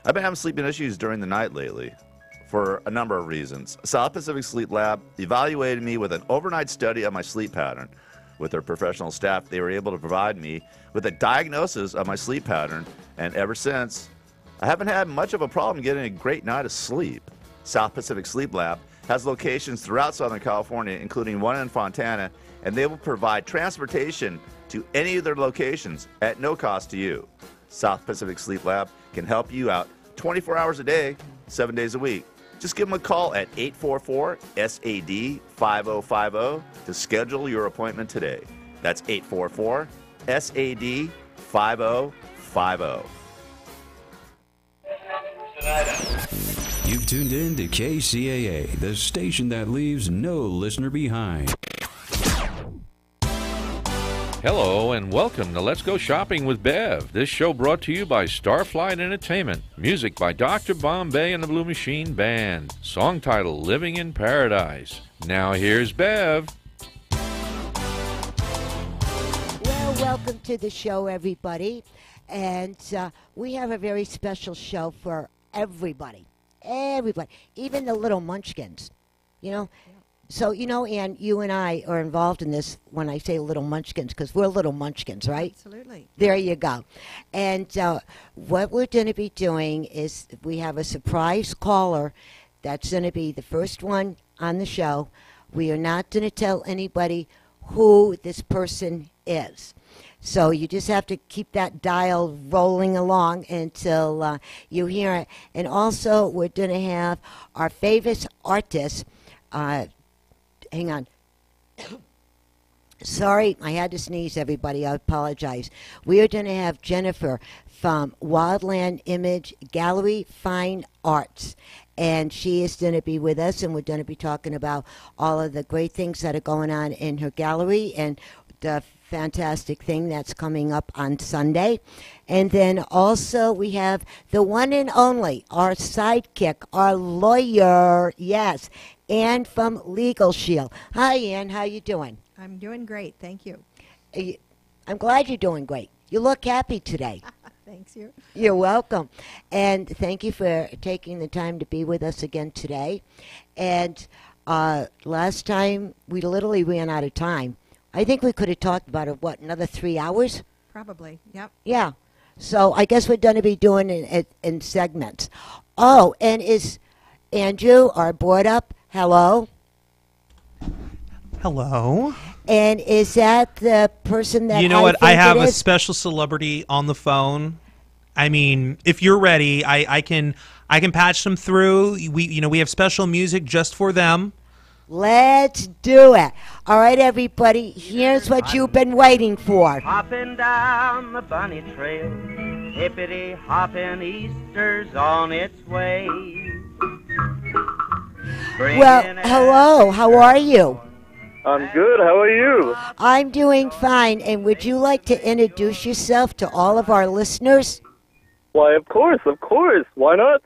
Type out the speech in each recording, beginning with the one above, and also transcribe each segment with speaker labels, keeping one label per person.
Speaker 1: I've been having sleeping issues during the night lately for a number of reasons. South Pacific Sleep Lab evaluated me with an overnight study of my sleep pattern. With their professional staff, they were able to provide me with a diagnosis of my sleep pattern, and ever since, I haven't had much of a problem getting a great night of sleep. South Pacific Sleep Lab has locations throughout Southern California, including one in Fontana, and they will provide transportation to any of their locations at no cost to you. South Pacific Sleep Lab can help you out 24 hours a day, 7 days a week. Just give them a call at 844-SAD-5050 to schedule your appointment today. That's 844-SAD-5050.
Speaker 2: You've tuned in to KCAA, the station that leaves no listener behind.
Speaker 3: Hello and welcome to Let's Go Shopping with Bev. This show brought to you by Starflight Entertainment. Music by Dr. Bombay and the Blue Machine Band. Song title, Living in Paradise. Now here's Bev.
Speaker 4: Well, welcome to the show, everybody. And we have a very special show for everybody. Everybody. Even the little munchkins, you know. So, you know, Ann, you and I are involved in this when I say little munchkins, because we're little munchkins, right?
Speaker 5: Absolutely.
Speaker 4: There you go. And what we're going to be doing is we have a surprise caller that's going to be the first one on the show. We are not going to tell anybody who this person is. So you just have to keep that dial rolling along until you hear it. And also, we're going to have our favorite artist. Hang on. Sorry, I had to sneeze, everybody. I apologize. We are going to have Jennifer from Wildland Image Gallery Fine Arts. And she is going to be with us, and we're going to be talking about all of the great things that are going on in her gallery and the fantastic thing that's coming up on Sunday. And then also we have the one and only, our sidekick, our lawyer, yes, Ann from Legal Shield. Hi, Ann. How you doing?
Speaker 5: I'm doing great. Thank you.
Speaker 4: I'm glad you're doing great. You look happy today.
Speaker 5: Thanks, you.
Speaker 4: You're welcome. And thank you for taking the time to be with us again today. And last time, we literally ran out of time. I think we could have talked about it, what, another 3 hours?
Speaker 5: Probably, yep.
Speaker 4: Yeah. So I guess we're going to be doing it in segments. Oh, and is Andrew, our board up? Hello?
Speaker 6: Hello.
Speaker 4: And is that the person that
Speaker 6: You know what? I
Speaker 4: think
Speaker 6: have
Speaker 4: it
Speaker 6: a
Speaker 4: is?
Speaker 6: special celebrity on the phone. I mean, if you're ready, I can patch them through. We have special music just for them.
Speaker 4: Let's do it. All right, everybody, here's what you've been waiting for.
Speaker 7: Hopping down the bunny trail, hippity hopping, Easter's on its way.
Speaker 4: Well, hello, how are you?
Speaker 8: I'm good. How are you?
Speaker 4: I'm doing fine, and would you like to introduce yourself to all of our listeners?
Speaker 8: Why, of course. Why not?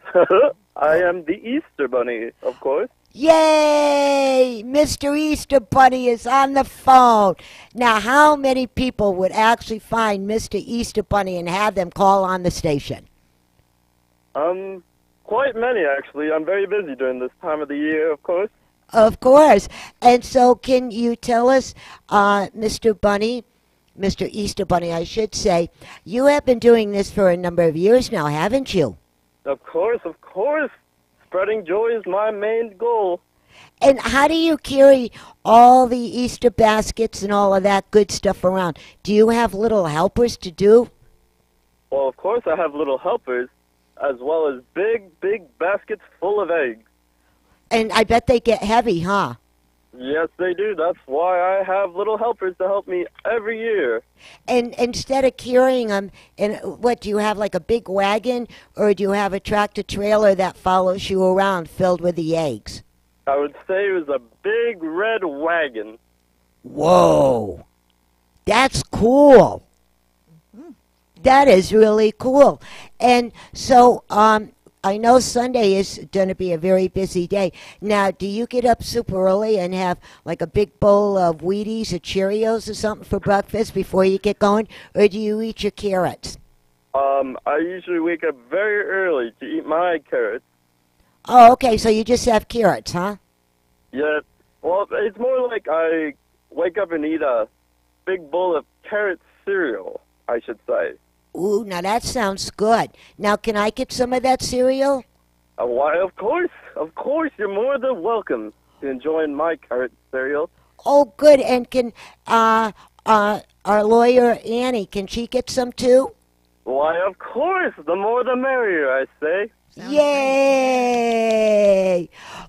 Speaker 8: I am the Easter Bunny, of course.
Speaker 4: Yay! Mr. Easter Bunny is on the phone. Now, how many people would actually find Mr. Easter Bunny and have them call on the station?
Speaker 8: Quite many, actually. I'm very busy during this time of the year, of course.
Speaker 4: Of course. And so can you tell us, Mr. Easter Bunny, I should say, you have been doing this for a number of years now, haven't you?
Speaker 8: Of course. Spreading joy is my main goal.
Speaker 4: And how do you carry all the Easter baskets and all of that good stuff around? Do you have little helpers to do?
Speaker 8: Well, of course I have little helpers, as well as big baskets full of eggs.
Speaker 4: And I bet they get heavy, huh?
Speaker 8: Yes, they do. That's why I have little helpers to help me every year.
Speaker 4: And instead of carrying them, and what, do you have like a big wagon, or do you have a tractor trailer that follows you around filled with the eggs?
Speaker 8: I would say it was a big red wagon.
Speaker 4: Whoa. That's cool. That is really cool. And so, I know Sunday is going to be a very busy day. Now, do you get up super early and have like a big bowl of Wheaties or Cheerios or something for breakfast before you get going? Or do you eat your carrots?
Speaker 8: I usually wake up very early to eat my carrots.
Speaker 4: Oh, okay. So you just have carrots, huh?
Speaker 8: Yeah, well, it's more like I wake up and eat a big bowl of carrot cereal, I should say.
Speaker 4: Ooh, now that sounds good. Now, can I get some of that cereal?
Speaker 8: Why, of course, you're more than welcome to enjoy my carrot cereal.
Speaker 4: Oh, good. And can our lawyer Annie, can she get some too?
Speaker 8: Why, of course, the more the merrier, I say.
Speaker 4: Yay!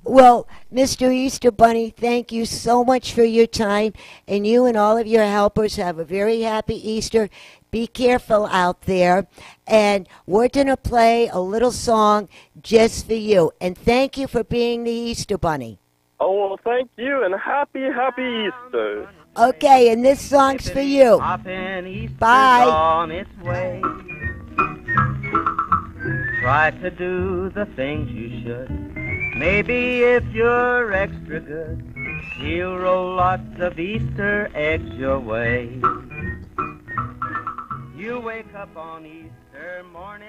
Speaker 4: Well, Mr. Easter Bunny, thank you so much for your time, and you and all of your helpers have a very happy Easter. Be careful out there, and we're going to play a little song just for you. And thank you for being the Easter Bunny.
Speaker 8: Oh, well, thank you, and happy Easter.
Speaker 4: Okay, and this song's for you. Bye.
Speaker 7: On its way. Try to do the things you should. Maybe if you're extra good, he'll roll lots of Easter eggs your way. You wake up on Easter morning.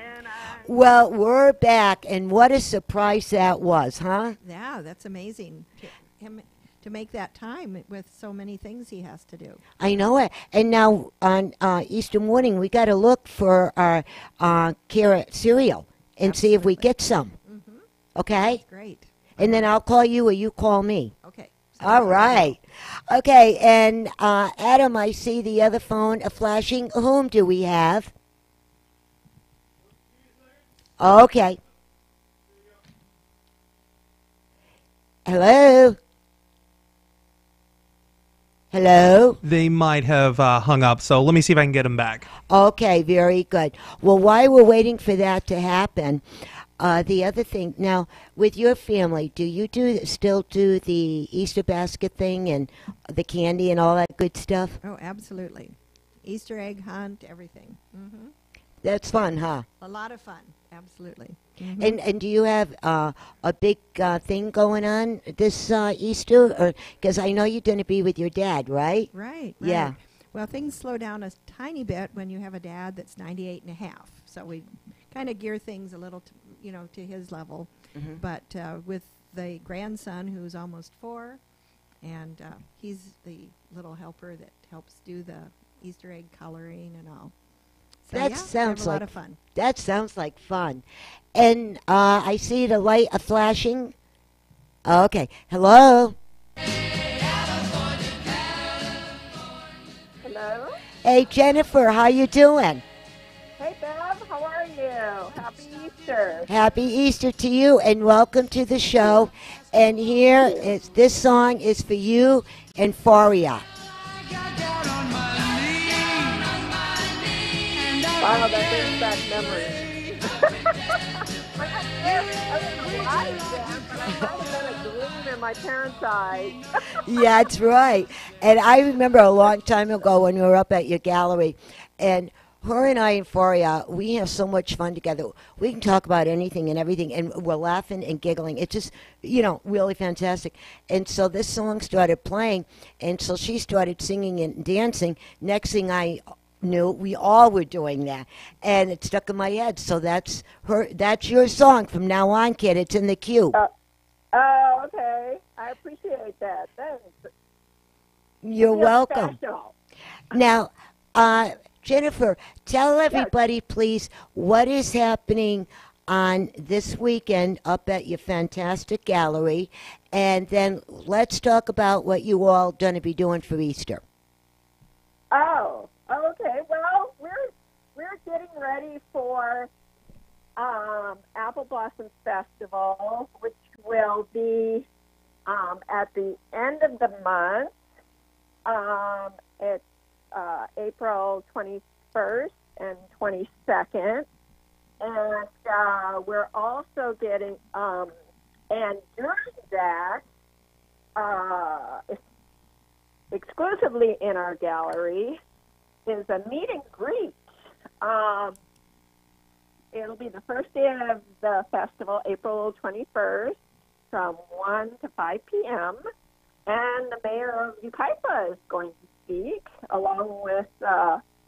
Speaker 4: Well, we're back, and what a surprise that was, huh?
Speaker 5: Yeah, that's amazing. Him to make that time with so many things he has to do.
Speaker 4: I know it. And now on Easter morning, we got to look for our carrot cereal and see if we get some.
Speaker 5: Mm-hmm.
Speaker 4: Okay?
Speaker 5: That's great.
Speaker 4: And then I'll call you or you call me.
Speaker 5: Okay.
Speaker 4: All right. Okay, and Adam, I see the other phone flashing. Whom do we have? Okay. Hello? Hello?
Speaker 6: They might have hung up, so let me see if I can get them back.
Speaker 4: Okay, very good. Well, while we're waiting for that to happen, the other thing, now, with your family, do you still do the Easter basket thing and the candy and all that good stuff?
Speaker 5: Oh, absolutely. Easter egg hunt, everything. Mm-hmm.
Speaker 4: That's fun, huh?
Speaker 5: A lot of fun, absolutely. Mm-hmm.
Speaker 4: And do you have a big thing going on this Easter? Because I know you're going to be with your dad, right?
Speaker 5: Right.
Speaker 4: Yeah.
Speaker 5: Well, things slow down a tiny bit when you have a dad that's 98 and a half. So we kind of gear things a little, to his level.
Speaker 4: Mm-hmm.
Speaker 5: But with the grandson who's almost 4, and he's the little helper that helps do the Easter egg coloring and all. So
Speaker 4: That
Speaker 5: yeah,
Speaker 4: sounds
Speaker 5: have a lot
Speaker 4: like
Speaker 5: of fun.
Speaker 4: That sounds like fun. And I see the light flashing. Okay. Hello.
Speaker 9: Hello?
Speaker 4: Hey, Jennifer, how you doing?
Speaker 9: Hey, Bev, how are you? Happy Easter.
Speaker 4: Happy Easter to you, and welcome to the show. And here is this song is for you and Foria.
Speaker 9: Wow, that brings back memories. I might have been a gleam in my parents' eyes.
Speaker 4: Yeah, that's right. And I remember a long time ago when we were up at your gallery, and her and I and Foria, we have so much fun together. We can talk about anything and everything, and we're laughing and giggling. It's just, really fantastic. And so this song started playing, and so she started singing and dancing. Next thing I knew, we all were doing that, and it stuck in my head. So that's your song from now on, kid. It's in the queue.
Speaker 9: Oh, okay. I appreciate that. Thanks.
Speaker 4: You're welcome.
Speaker 9: Special.
Speaker 4: Now, Jennifer, tell everybody, please, what is happening on this weekend up at your fantastic gallery, and then let's talk about what you all going to be doing for Easter.
Speaker 9: Oh, okay. Well, we're getting ready for Apple Blossom Festival, which will be at the end of the month. It's April 21st and 22nd. And we're also getting, and during that, exclusively in our gallery, is a meet and greet. It'll be the first day of the festival, April 21st, from 1 to 5 p.m., and the mayor of Yucaipa is going to speak, along with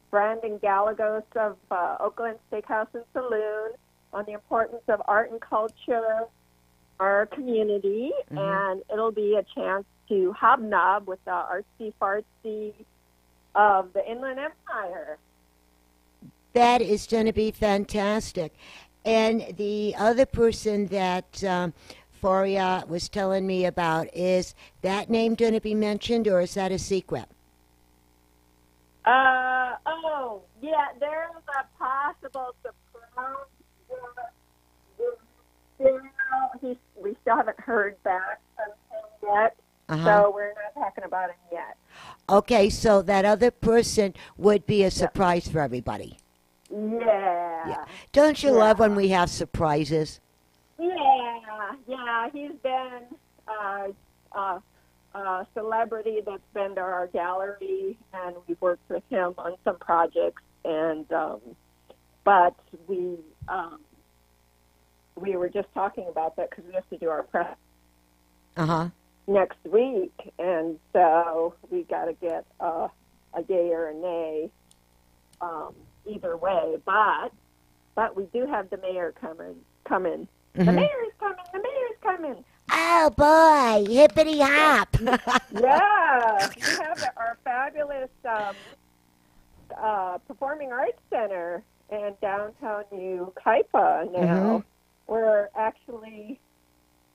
Speaker 9: Brandon Gallegos of Oakland Steakhouse and Saloon on the importance of art and culture, our community, and it'll be a chance to hobnob with the artsy-fartsy of the Inland Empire.
Speaker 4: That is going to be fantastic. And the other person that Foria was telling me about, is that name going to be mentioned, or is that a secret?
Speaker 9: There's a possible surprise. We still haven't heard back from him yet, so we're not talking about him yet.
Speaker 4: Okay, so that other person would be a surprise for everybody.
Speaker 9: Yeah.
Speaker 4: Don't you love when we have surprises?
Speaker 9: Yeah. He's been a celebrity that's been to our gallery, and we've worked with him on some projects. And but we were just talking about that because we have to do our press next week, and so we got to get a yay or a nay either way. But we do have the mayor coming. The mayor's coming.
Speaker 4: Oh boy, hippity hop!
Speaker 9: Yeah, we have our fabulous Performing Arts Center in downtown New Kaipa now. We're actually,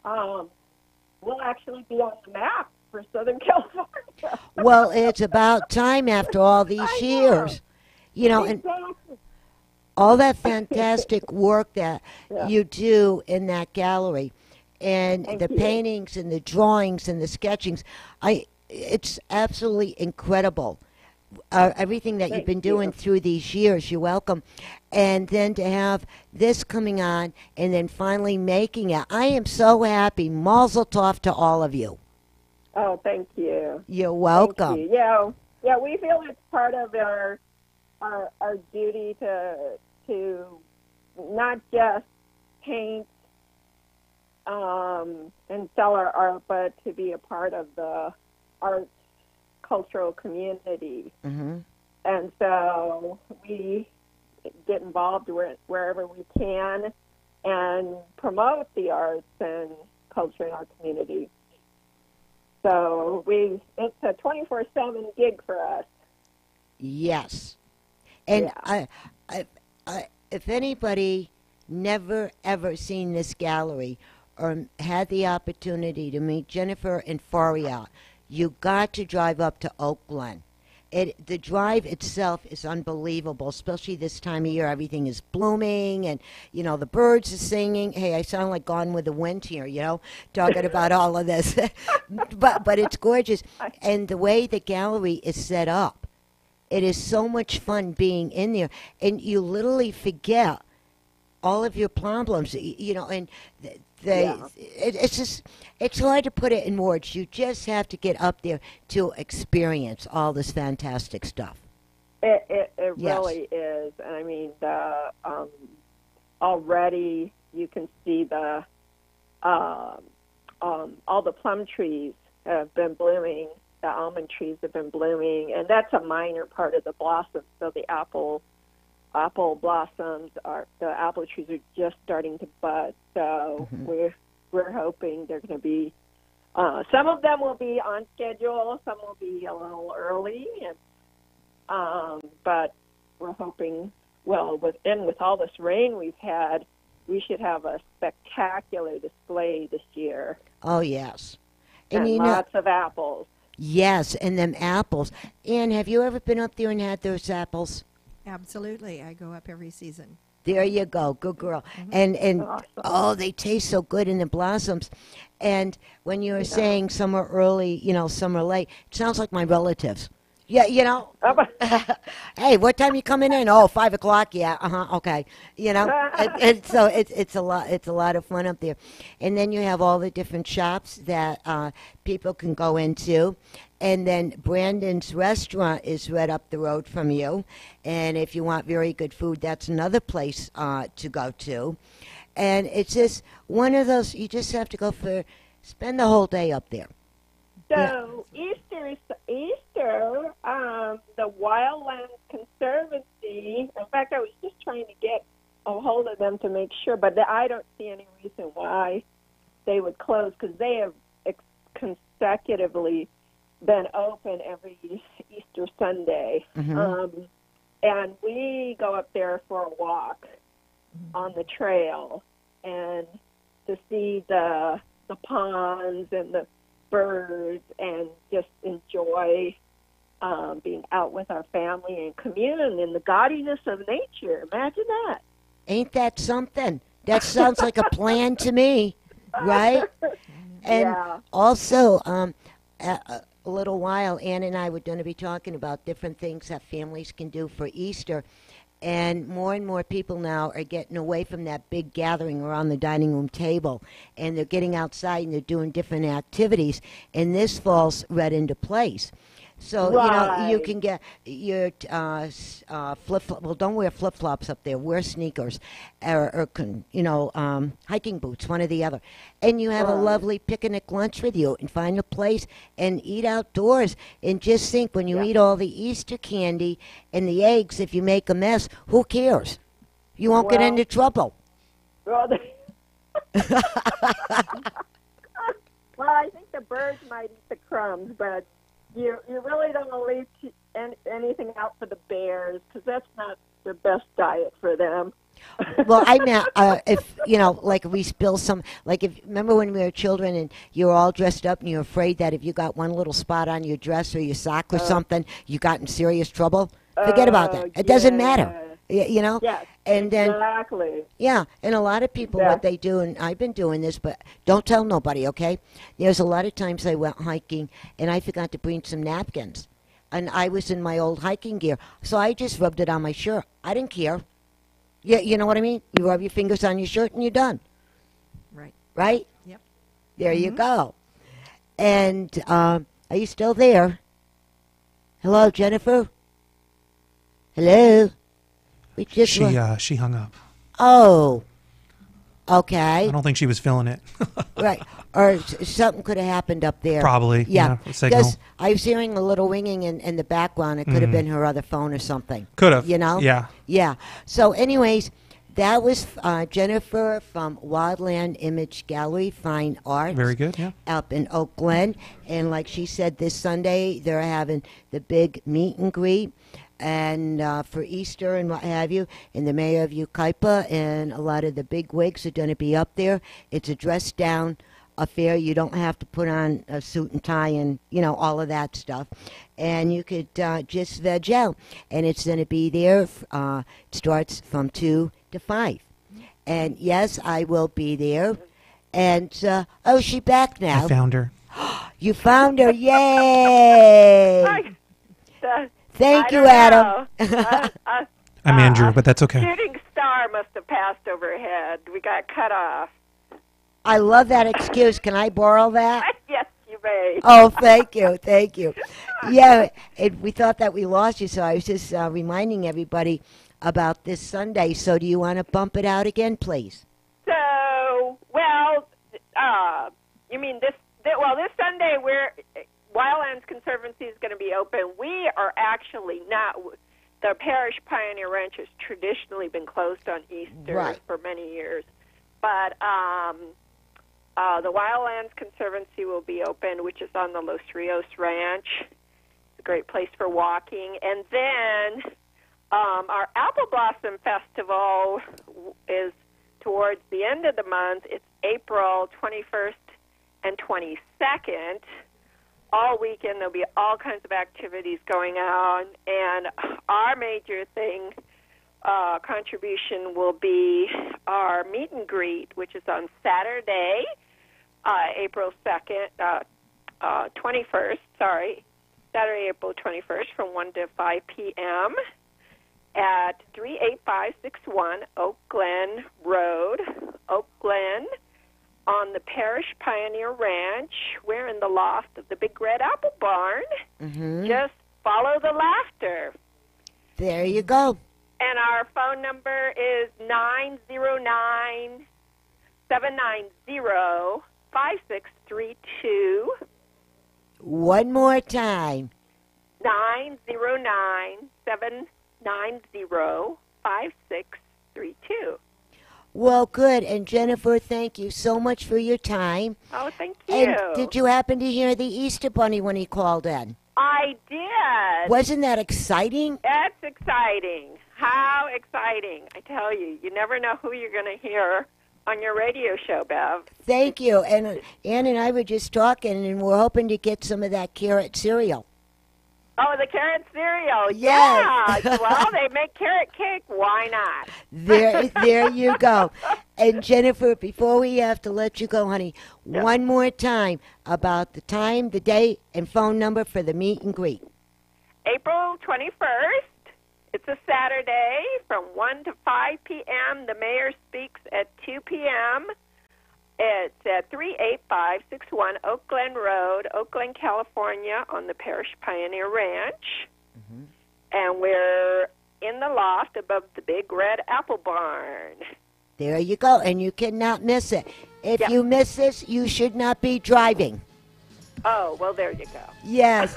Speaker 9: we'll actually be on the map for Southern California.
Speaker 4: Well, it's about time after all these years. You know, and all that fantastic work that you do in that gallery, and the paintings and the drawings and the sketchings, it's absolutely incredible. Everything that you've been doing through these years, you're welcome. And then to have this coming on and then finally making it, I am so happy. Mazel tov to all of you.
Speaker 9: Oh, thank you.
Speaker 4: You're welcome.
Speaker 9: Thank you. Yeah, we feel it's part of our duty to not just paint and sell our art, but to be a part of the art cultural community. And so we get involved wherever we can and promote the arts and culture in our community. So it's a 24/7 gig for us.
Speaker 4: Yes. And if anybody never ever seen this gallery or had the opportunity to meet Jennifer and Faria, you got to drive up to Oakland. The drive itself is unbelievable, especially this time of year. Everything is blooming, and the birds are singing. Hey, I sound like Gone with the Wind here, talking about all of this, but it's gorgeous. And the way the gallery is set up, it is so much fun being in there, and you literally forget all of your problems, and it's hard to put it in words. You just have to get up there to experience all this fantastic stuff.
Speaker 9: It really is. I mean, already you can see the all the plum trees have been blooming. The almond trees have been blooming, and that's a minor part of the blossom. So the apple blossoms the apple trees are just starting to bud. So we're hoping they're going to be some of them will be on schedule, some will be a little early, and but we're hoping with all this rain we've had, we should have a spectacular display this year.
Speaker 4: Oh yes,
Speaker 9: and lots of apples.
Speaker 4: Yes, and them apples. Ann, have you ever been up there and had those apples?
Speaker 5: Absolutely. I go up every season.
Speaker 4: There you go. Good girl. And
Speaker 9: awesome.
Speaker 4: They taste so good in the blossoms. And when you were saying some are early, some are late, it sounds like my relatives. Yeah, hey, what time you coming in? Oh, 5 o'clock. Yeah, okay. And so it's a lot of fun up there. And then you have all the different shops that people can go into. And then Brandon's restaurant is right up the road from you. And if you want very good food, that's another place to go to. And it's just one of those, you just have to spend the whole day up there.
Speaker 9: So Easter, the Wildlands Conservancy, in fact, I was just trying to get a hold of them to make sure, but I don't see any reason why they would close because they have consecutively been open every Easter Sunday. And we go up there for a walk on the trail and to see the ponds and the birds and just enjoy being out with our family and commune in the gaudiness of nature. Imagine that.
Speaker 4: Ain't that something? That sounds like a plan to me, right? And
Speaker 9: Yeah.
Speaker 4: also, a little while, Ann and I were going to be talking about different things that families can do for Easter. And more people now are getting away from that big gathering around the dining room table. And they're getting outside and they're doing different activities. And this falls right into place. So, you
Speaker 9: Right.
Speaker 4: can get your flip-flop. Well, don't wear flip-flops up there. Wear sneakers or hiking boots, one or the other. And you have a
Speaker 9: Right.
Speaker 4: lovely picnic lunch with you and find a place and eat outdoors. And just think, when you eat all the Easter candy and the eggs, if you make a mess, who cares? You won't get
Speaker 9: Well-
Speaker 4: into trouble.
Speaker 9: Well, well, I think the birds might eat the crumbs, but you really don't want to leave anything out for the bears because that's not the best diet for them.
Speaker 4: Well, I meant if like we spill some, like if remember when we were children and you were all dressed up and you're afraid that if you got one little spot on your dress or your sock or something, you got in serious trouble. Forget about that. It doesn't matter.
Speaker 9: Yes,
Speaker 4: And then
Speaker 9: exactly.
Speaker 4: yeah, and a lot of people, what they do, and I've been doing this, but don't tell nobody, okay? There's a lot of times I went hiking and I forgot to bring some napkins, and I was in my old hiking gear, so I just rubbed it on my shirt. I didn't care. Yeah, you know what I mean? You rub your fingers on your shirt and you're done.
Speaker 5: Right.
Speaker 4: Right?
Speaker 5: Yep.
Speaker 4: There you go. And are you still there? Hello, Jennifer? Hello? We just
Speaker 6: She hung up.
Speaker 4: Oh. Okay.
Speaker 6: I don't think she was feeling it.
Speaker 4: Right. Or something could have happened up there.
Speaker 6: Probably.
Speaker 4: Yeah.
Speaker 6: Signal.
Speaker 4: Because I was hearing a little ringing in the background. It could have been her other phone or something.
Speaker 6: Could have.
Speaker 4: You know?
Speaker 6: Yeah.
Speaker 4: Yeah. So anyways, that was Jennifer from Wildland Image Gallery, Fine Arts.
Speaker 6: Very good. Yeah.
Speaker 4: Up in Oak Glen. And like she said, this Sunday they're having the big meet and greet. And for Easter and what have you, and the mayor of Yucaipa and a lot of the big wigs are going to be up there. It's a dress-down affair. You don't have to put on a suit and tie and, all of that stuff. And you could just veg out. And it's going to be there. It starts from 2 to 5. And, yes, I will be there. And, she's back now.
Speaker 6: I found her.
Speaker 4: You found her. Yay! Thank you, Adam.
Speaker 6: I'm Andrew, but that's okay.
Speaker 9: Shooting star must have passed overhead. We got cut off.
Speaker 4: I love that excuse. Can I borrow that?
Speaker 9: Yes, you may.
Speaker 4: Oh, thank you. Thank you. Yeah, we thought that we lost you, so I was just reminding everybody about this Sunday. So do you want to bump it out again, please?
Speaker 9: So, you mean this Sunday Wildlands Conservancy is going to be open. We are actually not. The Parish Pioneer Ranch has traditionally been closed on Easter for many years. But the Wildlands Conservancy will be open, which is on the Los Rios Ranch. It's a great place for walking. And then our Apple Blossom Festival is towards the end of the month. It's April 21st and 22nd. All weekend there'll be all kinds of activities going on, and our major contribution will be our meet and greet, which is on Saturday, April 21st, Saturday, April 21st from 1 to 5 p.m. at 38561 Oak Glen Road, Oak Glen, on the Parish Pioneer Ranch. We're in the loft of the Big Red Apple Barn.
Speaker 4: Mm-hmm.
Speaker 9: Just follow the laughter.
Speaker 4: There you go.
Speaker 9: And our phone number is 909-790-5632.
Speaker 4: One more time.
Speaker 9: 909-790-5632. 888-90-5632.
Speaker 4: Well, good. And Jennifer, thank you so much for your time.
Speaker 9: Oh, thank you.
Speaker 4: And did you happen to hear the Easter Bunny when he called in?
Speaker 9: I did.
Speaker 4: Wasn't that exciting?
Speaker 9: That's exciting. How exciting. I tell you, you never know who you're going to hear on your radio show, Bev.
Speaker 4: Thank you. And Ann and I were just talking, and we're hoping to get some of that carrot cereal.
Speaker 9: Oh, the carrot cereal.
Speaker 4: Yes.
Speaker 9: Yeah. Well, they make carrot cake. Why not?
Speaker 4: There you go. And Jennifer, before we have to let you go, honey, one more time about the time, the day, and phone number for the meet and greet.
Speaker 9: April 21st. It's a Saturday from 1 to 5 p.m. The mayor speaks at 2 p.m. It's at 38561 Oak Glen Road, Oakland, California, on the Parish Pioneer Ranch. Mm-hmm. And we're in the loft above the big red apple barn.
Speaker 4: There you go, and you cannot miss it. If you miss this, you should not be driving.
Speaker 9: Oh, well, there you go.
Speaker 4: Yes.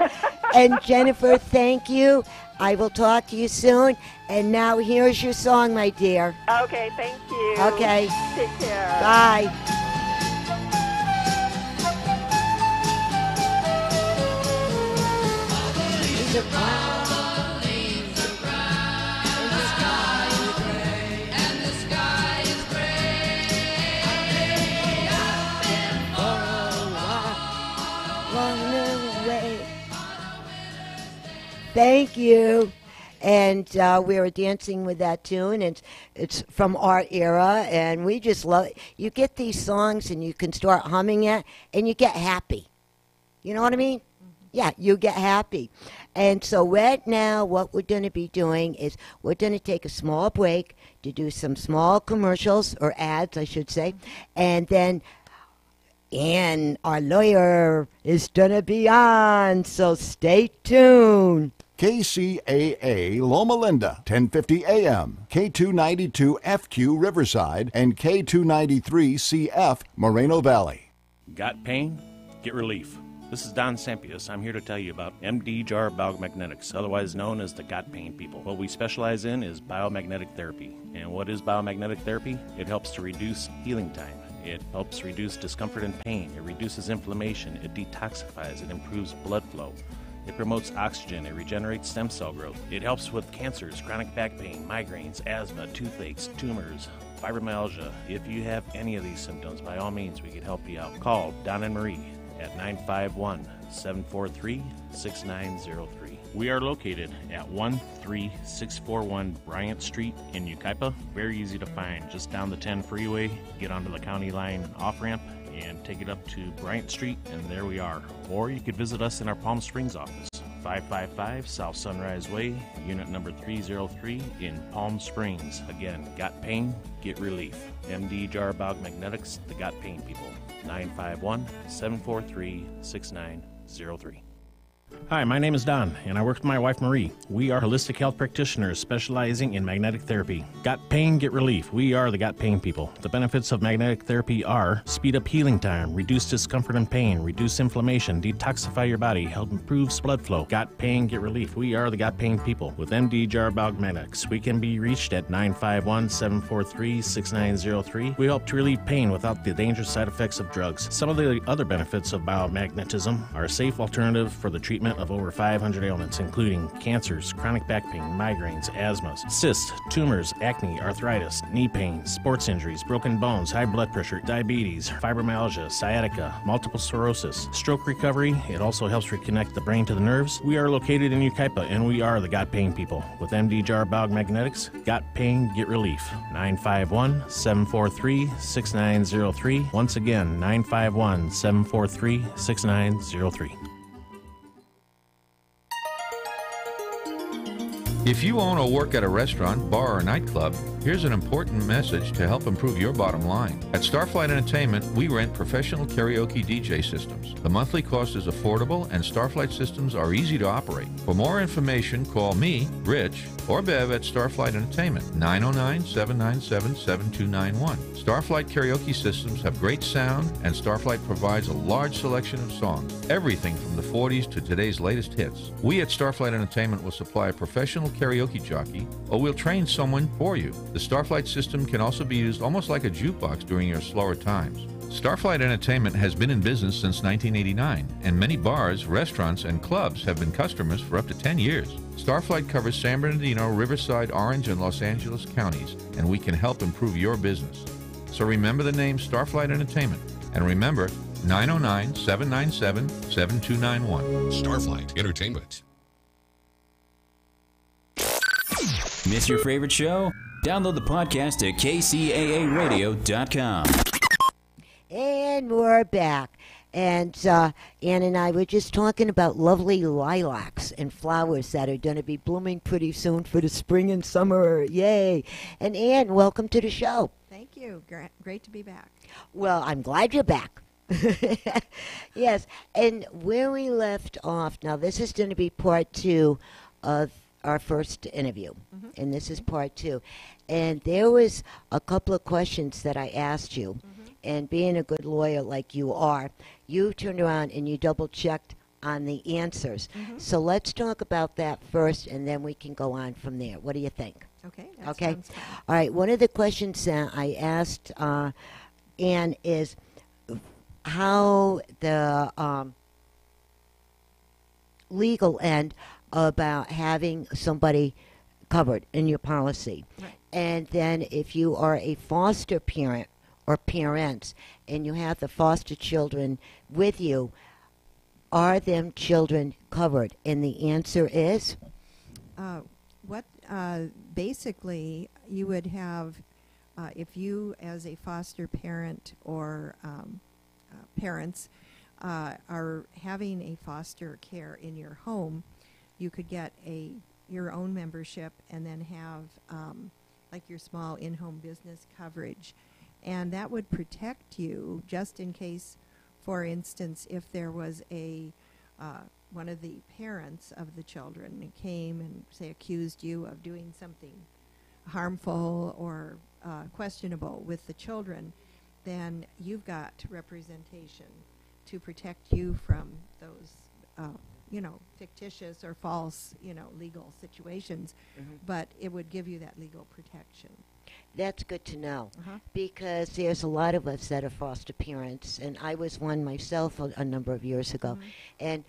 Speaker 4: And Jennifer, thank you. I will talk to you soon. And now here's your song, my dear.
Speaker 9: Okay, thank you.
Speaker 4: Okay.
Speaker 9: Take care.
Speaker 4: Bye. Thank you. And we were dancing with that tune, and it's from our era, and we just love it. You get these songs, and you can start humming it, and you get happy. You know what I mean? Yeah, you get happy. And so right now, what we're going to be doing is we're going to take a small break to do some small commercials, or ads, I should say, and then Ann, our lawyer, is going to be on, so stay tuned.
Speaker 10: KCAA Loma Linda, 1050 AM, K292FQ Riverside, and K293CF Moreno Valley.
Speaker 11: Got pain? Get relief. This is Don Sampius. I'm here to tell you about MD Jar Biomagnetics, otherwise known as the Got Pain People. What we specialize in is biomagnetic therapy. And what is biomagnetic therapy? It helps to reduce healing time. It helps reduce discomfort and pain. It reduces inflammation. It detoxifies. It improves blood flow. It promotes oxygen. It regenerates stem cell growth. It helps with cancers, chronic back pain, migraines, asthma, toothaches, tumors, fibromyalgia. If you have any of these symptoms, by all means, we can help you out. Call Don and Marie at 951-743-6903. We are located at 13641 Bryant Street in Yucaipa. Very easy to find. Just down the 10 freeway, get onto the county line off-ramp, and take it up to Bryant Street, and there we are. Or you could visit us in our Palm Springs office, 555 South Sunrise Way, unit number 303 in Palm Springs. Again, got pain, get relief. MD Jar Biomagnetics, the Got Pain People, 951-743-6903. Hi, my name is Don, and I work with my wife Marie. We are holistic health practitioners specializing in magnetic therapy. Got pain, get relief. We are the Got Pain People. The benefits of magnetic therapy are speed up healing time, reduce discomfort and pain, reduce inflammation, detoxify your body, help improve blood flow. Got pain, get relief. We are the Got Pain People. With MD Jar Biomagnetics, we can be reached at 951-743-6903. We help to relieve pain without the dangerous side effects of drugs. Some of the other benefits of biomagnetism are a safe alternative for the treatment of over 500 ailments, including cancers, chronic back pain, migraines, asthmas, cysts, tumors, acne, arthritis, knee pain, sports injuries, broken bones, high blood pressure, diabetes, fibromyalgia, sciatica, multiple sclerosis, stroke recovery. It also helps reconnect the brain to the nerves. We are located in Yucaipa, and we are the Got Pain People. With MD Jar Biomagnetics, got pain, get relief. 951-743-6903. Once again, 951-743-6903.
Speaker 3: If you own or work at a restaurant, bar, or nightclub, here's an important message to help improve your bottom line. At Starflight Entertainment, we rent professional karaoke DJ systems. The monthly cost is affordable, and Starflight systems are easy to operate. For more information, call me, Rich, or Bev at Starflight Entertainment, 909-797-7291. Starflight karaoke systems have great sound, and Starflight provides a large selection of songs, everything from the 40s to today's latest hits. We at Starflight Entertainment will supply a professional karaoke jockey, or we'll train someone for you. The Starflight system can also be used almost like a jukebox during your slower times. Starflight Entertainment has been in business since 1989, and many bars, restaurants, and clubs have been customers for up to 10 years. Starflight covers San Bernardino, Riverside, Orange, and Los Angeles counties, and we can help improve your business. So remember the name Starflight Entertainment, and remember 909-797-7291.
Speaker 12: Starflight Entertainment.
Speaker 2: Miss your favorite show? Download the podcast at kcaaradio.com.
Speaker 4: And we're back. And Ann and I were just talking about lovely lilacs and flowers that are going to be blooming pretty soon for the spring and summer. Yay. And Ann, welcome to the show.
Speaker 5: Thank you. Great to be back.
Speaker 4: Well, I'm glad you're back. Yes. And where we left off, now this is going to be part 2 of our first interview. Mm-hmm. And this is part 2. And there was a couple of questions that I asked you. Mm-hmm. And being a good lawyer like you are, you turned around and you double-checked on the answers. Mm-hmm. So let's talk about that first, and then we can go on from there. What do you think?
Speaker 5: Okay.
Speaker 4: Okay. All right. One of the questions that I asked Ann is how the legal end about having somebody covered in your policy. Right. And then if you are a foster parent or parents and you have the foster children with you, are them children covered? And the answer is?
Speaker 5: Basically, you would have, if you as a foster parent or parents are having a foster care in your home, you could get your own membership and then have like your small in-home business coverage. And that would protect you just in case, for instance, if there was one of the parents of the children came and, say, accused you of doing something harmful or questionable with the children, then you've got representation to protect you from those, fictitious or false, legal situations. Mm-hmm. But it would give you that legal protection.
Speaker 4: That's good to know, because there's a lot of us that are foster parents, and I was one myself a number of years ago. Mm-hmm. And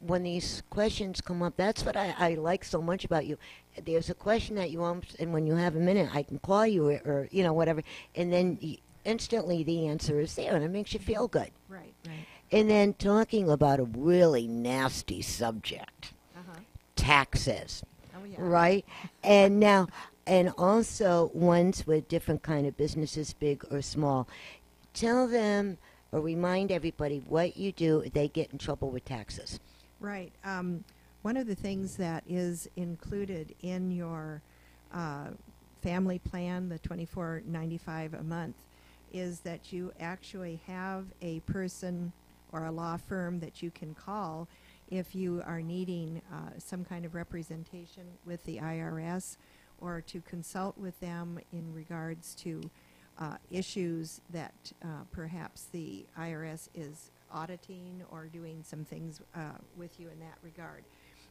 Speaker 4: when these questions come up, that's what I like so much about you. There's a question that you want, and when you have a minute, I can call you or whatever, and then instantly the answer is there, and it makes you feel good.
Speaker 5: Right.
Speaker 4: And then talking about a really nasty subject, taxes, right? And now... And also ones with different kind of businesses, big or small. Tell them or remind everybody what you do if they get in trouble with taxes.
Speaker 5: Right. One of the things that is included in your family plan, the $24.95 a month, is that you actually have a person or a law firm that you can call if you are needing some kind of representation with the IRS, or to consult with them in regards to issues that perhaps the IRS is auditing or doing some things with you in that regard.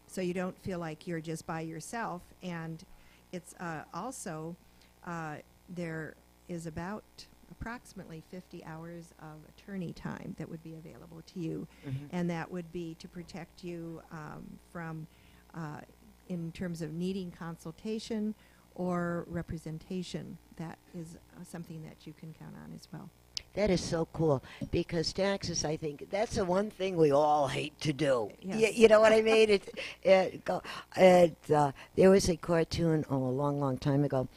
Speaker 5: So you don't feel like you're just by yourself. And it's also, there is about approximately 50 hours of attorney time that would be available to you. Mm-hmm. And that would be to protect you from in terms of needing consultation or representation. That is something that you can count on as well.
Speaker 4: That is so cool, because taxes, I think, that's the one thing we all hate to do. Yes. You know what I mean? There was a cartoon a long, long time ago,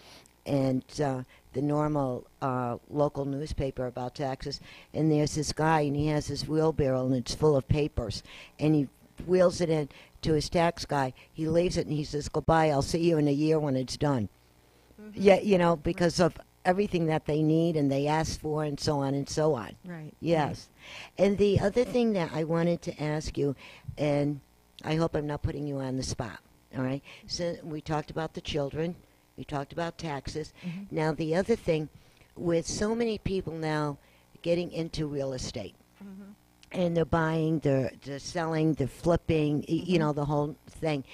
Speaker 4: and the normal local newspaper about taxes, and there's this guy, and he has this wheelbarrow, and it's full of papers, and he wheels it in to his tax guy. He leaves it, and he says, "Goodbye, I'll see you in a year when it's done." Yeah, you know, because of everything that they need and they ask for and so on and so on.
Speaker 5: Right.
Speaker 4: Yes. And the other thing that I wanted to ask you, and I hope I'm not putting you on the spot, all right? So we talked about the children. We talked about taxes. Now, the other thing, with so many people now getting into real estate, and they're buying, they're selling, they're flipping, you know, the whole thing.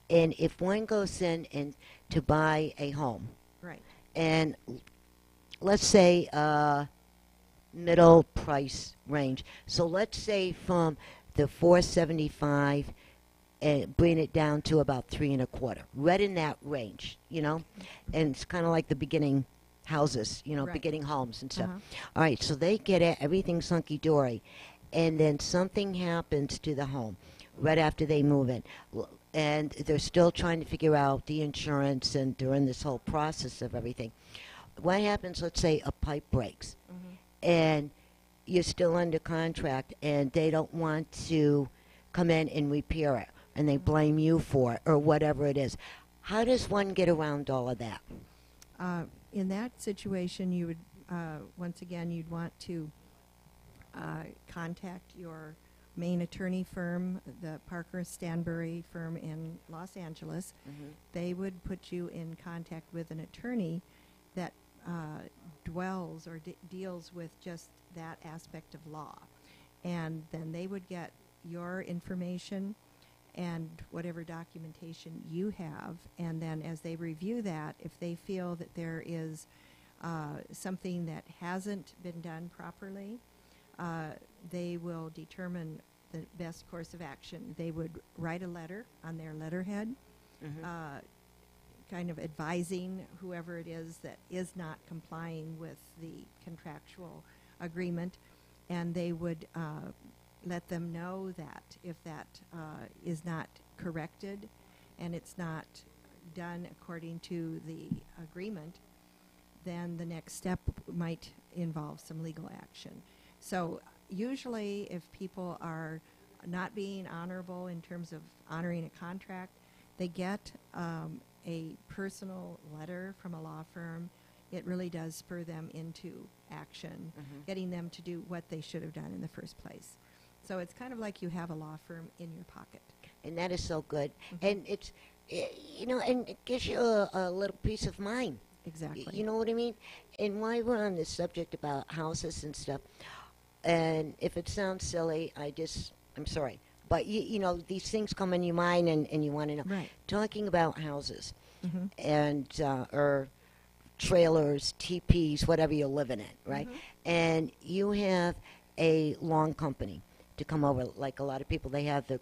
Speaker 4: And if one goes in and to buy a home,
Speaker 5: Right.
Speaker 4: and let's say middle price range. So let's say from the 475 and bring it down to about 3.25, right in that range, you know, and it's kind of like the beginning houses, you know,
Speaker 5: Right.
Speaker 4: beginning homes and stuff.
Speaker 5: Uh-huh.
Speaker 4: All right, so they get it, everything's hunky dory, and then something happens to the home right after they move in. And they're still trying to figure out the insurance and during this whole process of everything. What happens, let's say a pipe breaks and you're still under contract and they don't want to come in and repair it and they blame you for it or whatever it is. How does one get around all of that?
Speaker 5: In that situation, you would, once again, you'd want to contact your main attorney firm, the Parker Stanbury firm in Los Angeles. They would put you in contact with an attorney that dwells or deals with just that aspect of law. And then they would get your information and whatever documentation you have, and then as they review that, if they feel that there is something that hasn't been done properly, they will determine the best course of action. They would write a letter on their letterhead, kind of advising whoever it is that is not complying with the contractual agreement, and they would let them know that if that is not corrected and it's not done according to the agreement, then the next step might involve some legal action. So usually if people are not being honorable in terms of honoring a contract, they get a personal letter from a law firm. It really does spur them into action, getting them to do what they should have done in the first place. So it's kind of like you have a law firm in your pocket.
Speaker 4: And that is so good. And it's, you know, and it gives you a little peace of mind.
Speaker 5: Exactly.
Speaker 4: You know what I mean? And while we're on this subject about houses and stuff, and if it sounds silly, I'm sorry. But, you know, these things come in your mind and you want to know.
Speaker 5: Right.
Speaker 4: Talking about houses and or trailers, TPs, whatever you're living in, right? And you have a lawn company to come over. Like a lot of people, they have the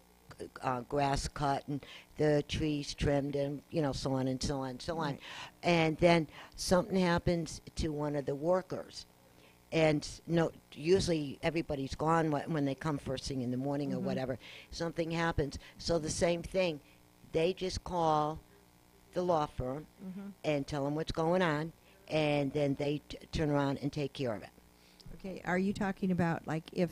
Speaker 4: grass cut and the trees trimmed and, you know, so on and so on and so on. And then something happens to one of the workers. And no, usually everybody's gone when they come first thing in the morning or whatever. Something happens. So the same thing. They just call the law firm and tell them what's going on, and then they turn around and take care of it.
Speaker 5: Okay. Are you talking about, like, if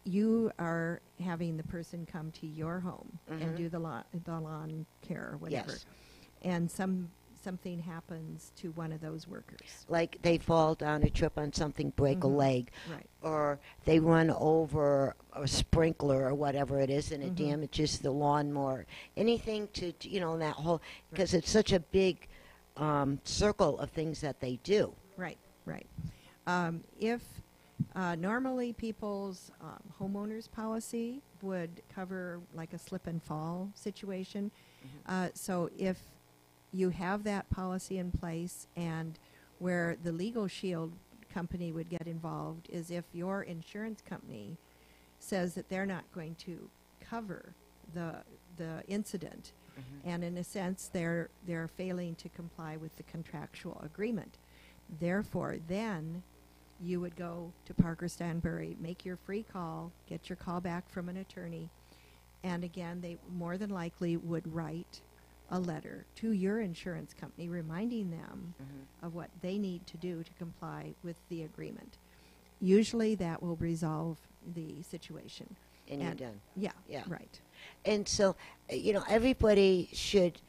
Speaker 5: you are having the person come to your home and do the lawn care or whatever,
Speaker 4: Yes.
Speaker 5: and something happens to one of those workers?
Speaker 4: Like they fall down a trip on something, break a leg,
Speaker 5: Right.
Speaker 4: or they run over a sprinkler or whatever it is, and it damages the lawnmower. Anything to you know, that whole, because it's such a big circle of things that they do.
Speaker 5: Right, right. If normally people's homeowners policy would cover like a slip and fall situation. So if you have that policy in place, and where the legal shield company would get involved is if your insurance company says that they're not going to cover the incident, and in a sense they're failing to comply with the contractual agreement. Therefore, then you would go to Parker Stanbury, make your free call, get your call back from an attorney, and again, they more than likely would write a letter to your insurance company reminding them of what they need to do to comply with the agreement. Usually that will resolve the situation.
Speaker 4: And you're done.
Speaker 5: Yeah,
Speaker 4: Yeah.
Speaker 5: right.
Speaker 4: And so, you know, everybody should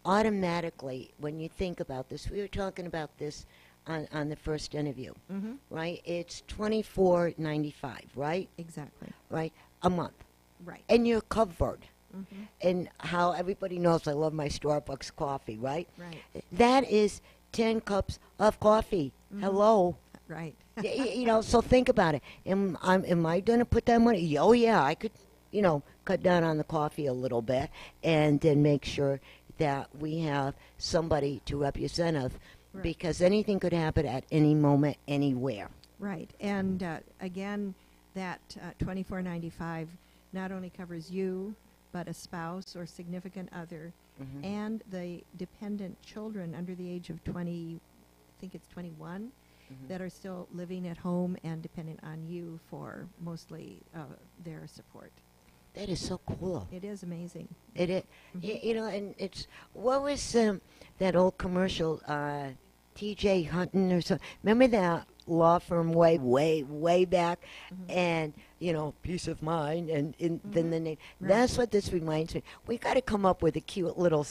Speaker 4: automatically, when you think about this, we were talking about this on the first interview, right? It's $24.95, right?
Speaker 5: Exactly.
Speaker 4: Right, a month,
Speaker 5: Right.
Speaker 4: and you're covered. And how everybody knows I love my Starbucks coffee, right?
Speaker 5: Right.
Speaker 4: That is 10 cups of coffee. Hello.
Speaker 5: Right.
Speaker 4: So think about it. Am I going to put that money? Oh, yeah, I could, cut down on the coffee a little bit and then make sure that we have somebody to represent us because anything could happen at any moment, anywhere.
Speaker 5: Right. And again, that $24.95 not only covers you, but a spouse or significant other and the dependent children under the age of 20, I think it's 21, that are still living at home and dependent on you for mostly their support.
Speaker 4: That is so cool.
Speaker 5: It is amazing.
Speaker 4: It is. And it's, what was that old commercial, T.J. Hutton or something? Remember that law firm way back? And, peace of mind, and then the name.
Speaker 5: Right.
Speaker 4: That's what this reminds me. We got to come up with a cute little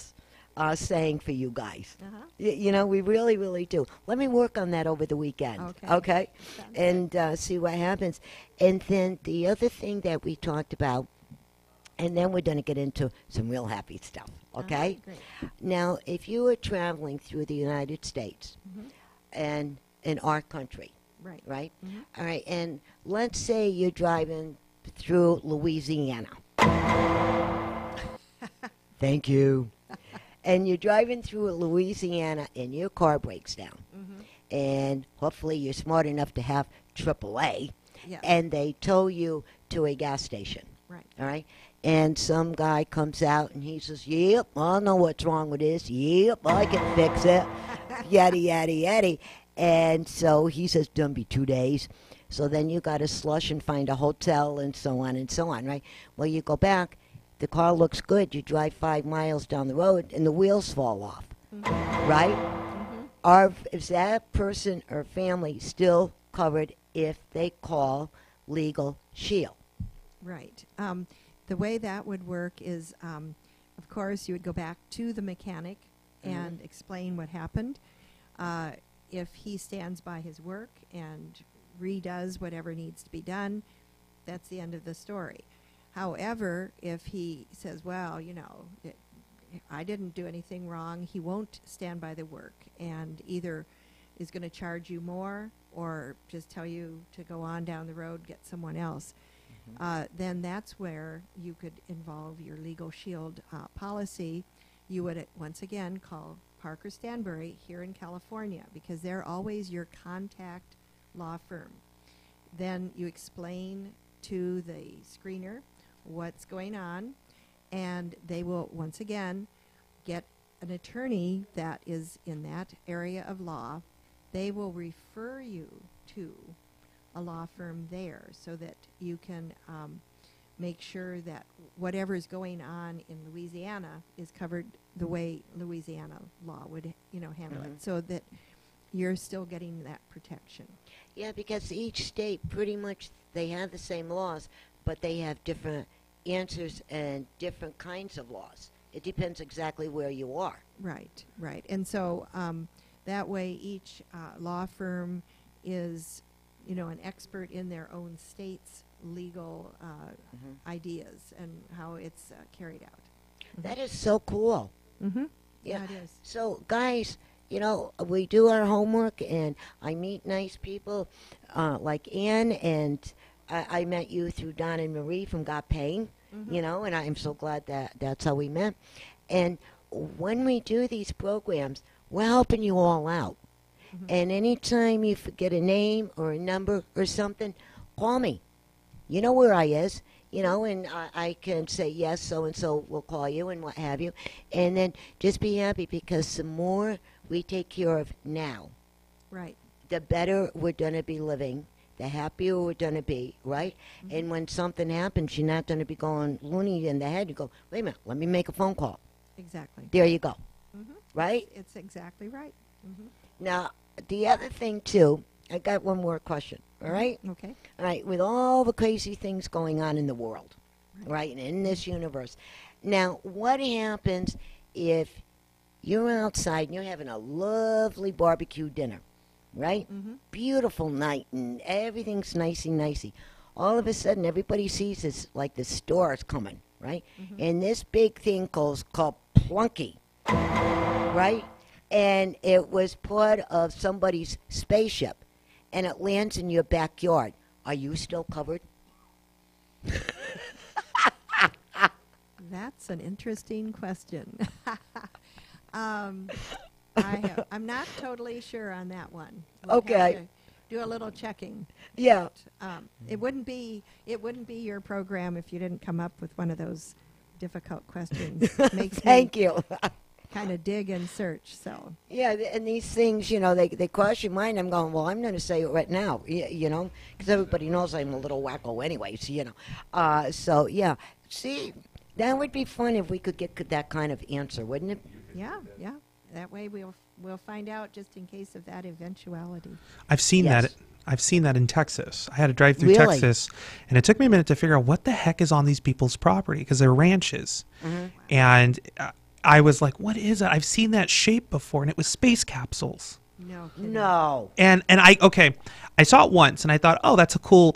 Speaker 4: saying for you guys. We really, really do. Let me work on that over the weekend. Okay? And see what happens. And then the other thing that we talked about, and then we're going to get into some real happy stuff, okay?
Speaker 5: Great.
Speaker 4: Now, if you were traveling through the United States and in our country, right? All right, and let's say you're driving through Louisiana. Thank you. And you're driving through Louisiana and your car breaks down. And hopefully you're smart enough to have AAA.
Speaker 5: Yeah.
Speaker 4: And they tow you to a gas station.
Speaker 5: Right.
Speaker 4: All right? And some guy comes out and he says, yep, I know what's wrong with this. Yep, I can fix it. Yaddy, yaddy, yaddy. And so he says, done be 2 days. So then you got to slush and find a hotel and so on, right? Well, you go back. The car looks good. You drive 5 miles down the road and the wheels fall off, right? Is that person or family still covered if they call Legal Shield?
Speaker 5: Right. The way that would work is, of course, you would go back to the mechanic and explain what happened. If he stands by his work and redoes whatever needs to be done, that's the end of the story. However, if he says, well, I didn't do anything wrong, he won't stand by the work and either is going to charge you more or just tell you to go on down the road, get someone else. Then that's where you could involve your Legal Shield policy. You would, once again, call Parker Stanbury here in California because they're always your contact law firm. Then you explain to the screener what's going on, and they will, once again, get an attorney that is in that area of law. They will refer you to a law firm there so that you can make sure that whatever is going on in Louisiana is covered the way Louisiana law would handle it, so that you're still getting that protection.
Speaker 4: Yeah, because each state pretty much, they have the same laws, but they have different answers and different kinds of laws. It depends exactly where you are.
Speaker 5: Right. And so that way each law firm is an expert in their own state's legal ideas and how it's carried out.
Speaker 4: That is so cool.
Speaker 5: Yeah, it is.
Speaker 4: So, guys, we do our homework, and I meet nice people like Ann, and I met you through Don and Marie from Got Pain, and I'm so glad that that's how we met. And when we do these programs, we're helping you all out. And anytime you forget a name or a number or something, call me. You know where I is, and I can say, yes, so-and-so will call you and what have you. And then just be happy because the more we take care of now,
Speaker 5: right,
Speaker 4: the better we're going to be living, the happier we're going to be, right? And when something happens, you're not going to be going loony in the head. You go, wait a minute, let me make a phone call.
Speaker 5: Exactly.
Speaker 4: There you go. Right?
Speaker 5: It's exactly right.
Speaker 4: Now, the other thing, too, I got one more question, all right?
Speaker 5: Okay.
Speaker 4: All right, with all the crazy things going on in the world, right, and in this universe. Now, what happens if You're outside and you're having a lovely barbecue dinner, right? Beautiful night and everything's nicey. All of a sudden, everybody sees this, like the store's coming, right? And this big thing called Plunky, right? And it was part of somebody's spaceship, and it lands in your backyard. Are you still covered?
Speaker 5: That's an interesting question. I'm not totally sure on that one. We'll
Speaker 4: Okay.
Speaker 5: have to do a little checking.
Speaker 4: Yeah.
Speaker 5: It wouldn't be your program if you didn't come up with one of those difficult questions. Makes
Speaker 4: Thank
Speaker 5: me
Speaker 4: you.
Speaker 5: kind of dig and search. So
Speaker 4: Yeah, and these things, they cross your mind. I'm going, well, I'm going to say it right now, because everybody knows I'm a little wacko anyways, So, yeah. See, that would be fun if we could get that kind of answer, wouldn't it?
Speaker 5: yeah. That way we'll find out just in case of that eventuality.
Speaker 6: I've seen
Speaker 4: Yes.
Speaker 6: that. I've seen that in Texas. I had to drive through
Speaker 4: Really?
Speaker 6: Texas, and it took me a minute to figure out what the heck is on these people's property because they're ranches. And I was like, "What is it?" I've seen that shape before, and it was space capsules.
Speaker 5: No. kidding.
Speaker 4: No.
Speaker 6: And I saw it once, and I thought, "Oh, that's a cool,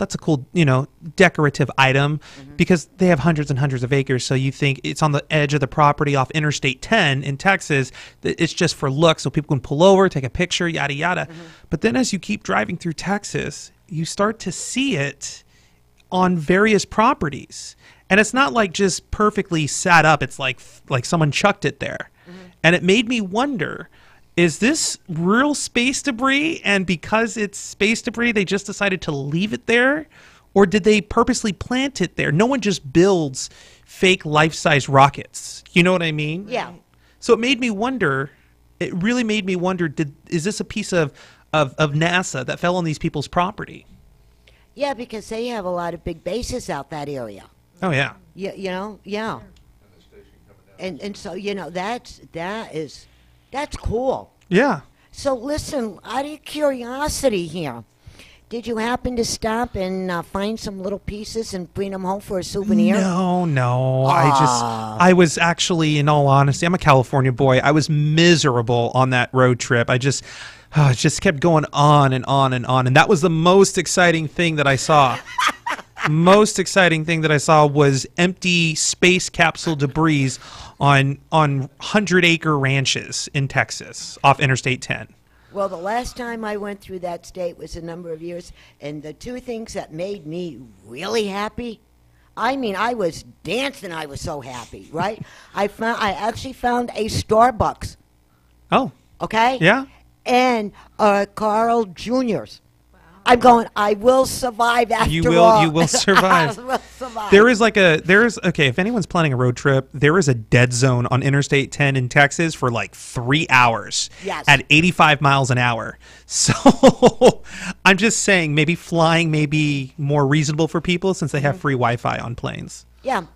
Speaker 6: decorative item," because they have hundreds and hundreds of acres. So you think it's on the edge of the property off Interstate 10 in Texas. It's just for looks, so people can pull over, take a picture, yada yada. But then as you keep driving through Texas, you start to see it on various properties, and it's not like just perfectly sat up. It's like someone chucked it there, and it made me wonder. Is this real space debris, and because it's space debris, they just decided to leave it there? Or did they purposely plant it there? No one just builds fake life-size rockets. You know what I mean?
Speaker 4: Yeah.
Speaker 6: So it made me wonder, it really made me wonder, is this a piece of NASA that fell on these people's property?
Speaker 4: Yeah, because they have a lot of big bases out that area.
Speaker 6: Oh, yeah.
Speaker 4: Yeah. And so, that's cool.
Speaker 6: Yeah.
Speaker 4: So listen, out of curiosity here, did you happen to stop and find some little pieces and bring them home for a souvenir?
Speaker 6: No. I was actually, in all honesty, I'm a California boy. I was miserable on that road trip. It just kept going on and on and on. And that was the most exciting thing that I saw. Most exciting thing that I saw was empty space capsule debris on 100-acre ranches in Texas off Interstate 10.
Speaker 4: Well, the last time I went through that state was a number of years, and the two things that made me really happy, I mean, I was dancing. I was so happy, right? I actually found a Starbucks.
Speaker 6: Oh.
Speaker 4: Okay?
Speaker 6: Yeah?
Speaker 4: And Carl Jr.'s. I'm going, I will survive after all.
Speaker 6: You will survive.
Speaker 4: I will survive.
Speaker 6: Okay, if anyone's planning a road trip, there is a dead zone on Interstate 10 in Texas for like 3 hours at 85 miles an hour. So I'm just saying maybe flying may be more reasonable for people since they have free Wi-Fi on planes.
Speaker 4: Yeah.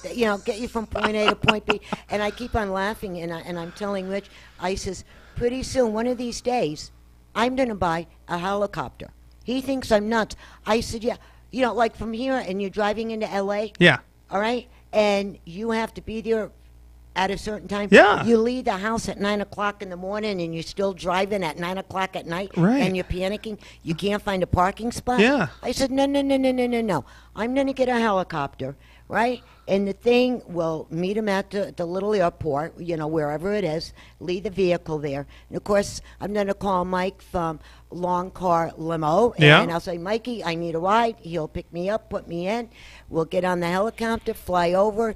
Speaker 4: Get you from point A to point B. And I keep on laughing, and I'm telling Rich, I says, pretty soon, one of these days, I'm going to buy a helicopter. He thinks I'm nuts. I said, yeah. Like from here, and you're driving into L.A.
Speaker 6: Yeah.
Speaker 4: All right? And you have to be there at a certain time.
Speaker 6: Yeah.
Speaker 4: You leave the house at 9 o'clock in the morning, and you're still driving at 9 o'clock at night.
Speaker 6: Right.
Speaker 4: And you're panicking. You can't find a parking spot.
Speaker 6: Yeah.
Speaker 4: I said, no. I'm going to get a helicopter, right? And the thing will meet him at the little airport, wherever it is, leave the vehicle there. And, of course, I'm going to call Mike from Long Car Limo. And I'll say, Mikey, I need a ride. He'll pick me up, put me in. We'll get on the helicopter, fly over,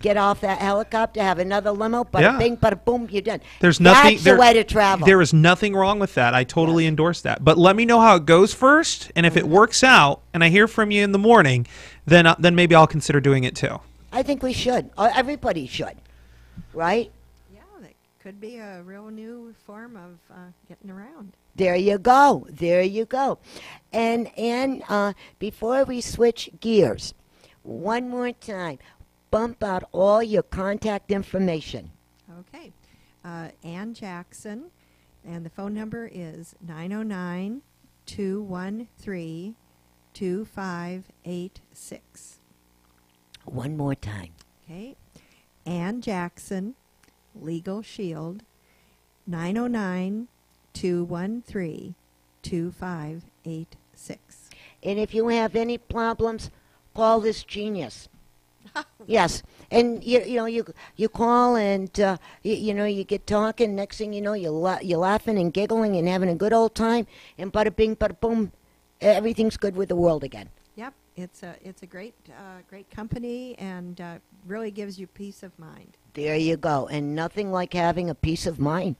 Speaker 4: get off that helicopter, have another limo, bada bing, bada boom, you're done.
Speaker 6: There's nothing.
Speaker 4: That's the way to travel.
Speaker 6: There is nothing wrong with that. I totally endorse that. But let me know how it goes first, and if it works out, and I hear from you in the morning, then maybe I'll consider doing it too.
Speaker 4: I think we should. Everybody should, right?
Speaker 5: Yeah, that could be a real new form of getting around.
Speaker 4: There you go. And before we switch gears, one more time, bump out all your contact information.
Speaker 5: Okay. Ann Jackson, and the phone number is 909-213-2586.
Speaker 4: One more time.
Speaker 5: Okay. Ann Jackson, Legal Shield, 909-213-2586.
Speaker 4: And if you have any problems, call this genius. Yes, and you call and you get talking. Next thing you know, you're laughing and giggling and having a good old time, and bada bing, bada boom, everything's good with the world again.
Speaker 5: Yep, it's a great company, and really gives you peace of mind.
Speaker 4: There you go, and nothing like having a peace of mind,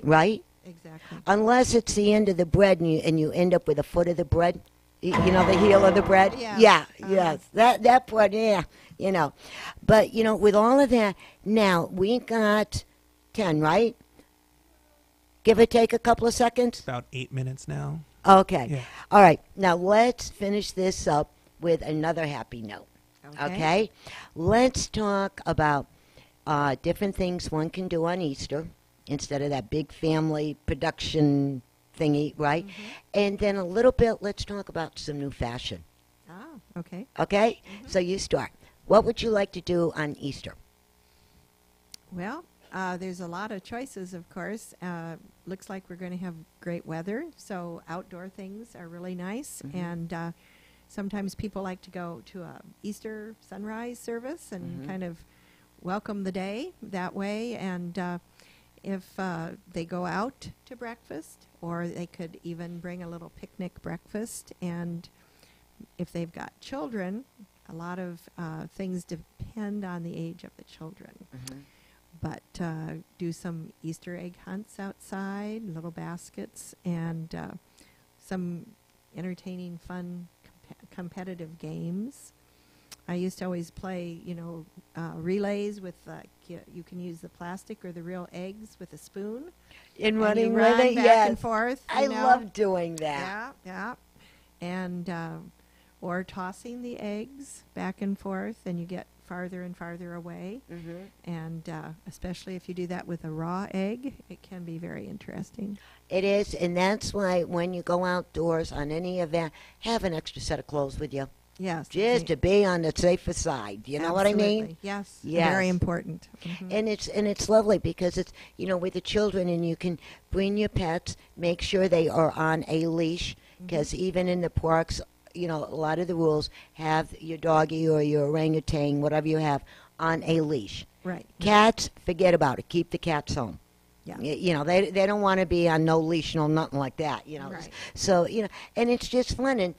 Speaker 4: right?
Speaker 5: Exactly.
Speaker 4: Unless it's the end of the bread, and you end up with a foot of the bread. You know, the heel of the bread?
Speaker 5: Yeah.
Speaker 4: Yes. That part, yeah, But, with all of that, now we got 10, right? Give or take a couple of seconds?
Speaker 6: About 8 minutes now.
Speaker 4: Okay.
Speaker 6: Yeah.
Speaker 4: All right. Now let's finish this up with another happy note. Okay? Let's talk about different things one can do on Easter instead of that big family production thingy, right?
Speaker 5: Mm-hmm.
Speaker 4: And then a little bit, let's talk about some new fashion.
Speaker 5: Ah, okay.
Speaker 4: Okay?
Speaker 5: Mm-hmm.
Speaker 4: So you start. What would you like to do on Easter?
Speaker 5: Well, there's a lot of choices, of course. Looks like we're going to have great weather, so outdoor things are really nice.
Speaker 4: Mm-hmm.
Speaker 5: And sometimes people like to go to a Easter sunrise service and
Speaker 4: Mm-hmm.
Speaker 5: kind of welcome the day that way. And if they go out to breakfast, or they could even bring a little picnic breakfast. And if they've got children, a lot of things depend on the age of the children.
Speaker 4: Mm-hmm.
Speaker 5: But do some Easter egg hunts outside, little baskets, and some entertaining, fun, competitive games. I used to always play, relays with, you can use the plastic or the real eggs with a spoon.
Speaker 4: In running
Speaker 5: run
Speaker 4: with it,
Speaker 5: back
Speaker 4: yes.
Speaker 5: and forth.
Speaker 4: I love doing that.
Speaker 5: Yeah. And, or tossing the eggs back and forth, and you get farther and farther away.
Speaker 4: Mm-hmm.
Speaker 5: And especially if you do that with a raw egg, it can be very interesting.
Speaker 4: It is, and that's why when you go outdoors on any event, have an extra set of clothes with you.
Speaker 5: Yes.
Speaker 4: Just to be on the safer side. You know what I mean?
Speaker 5: Absolutely. Yes.
Speaker 4: Yes.
Speaker 5: Very important. Mm-hmm.
Speaker 4: And it's lovely because it's, with the children, and you can bring your pets, make sure they are on a leash, because even in the parks, a lot of the rules have your doggy or your orangutan, whatever you have, on a leash.
Speaker 5: Right.
Speaker 4: Cats, forget about it. Keep the cats home.
Speaker 5: Yeah.
Speaker 4: They don't want to be on no leash, no nothing like that,
Speaker 5: Right.
Speaker 4: So, and it's just fun. And,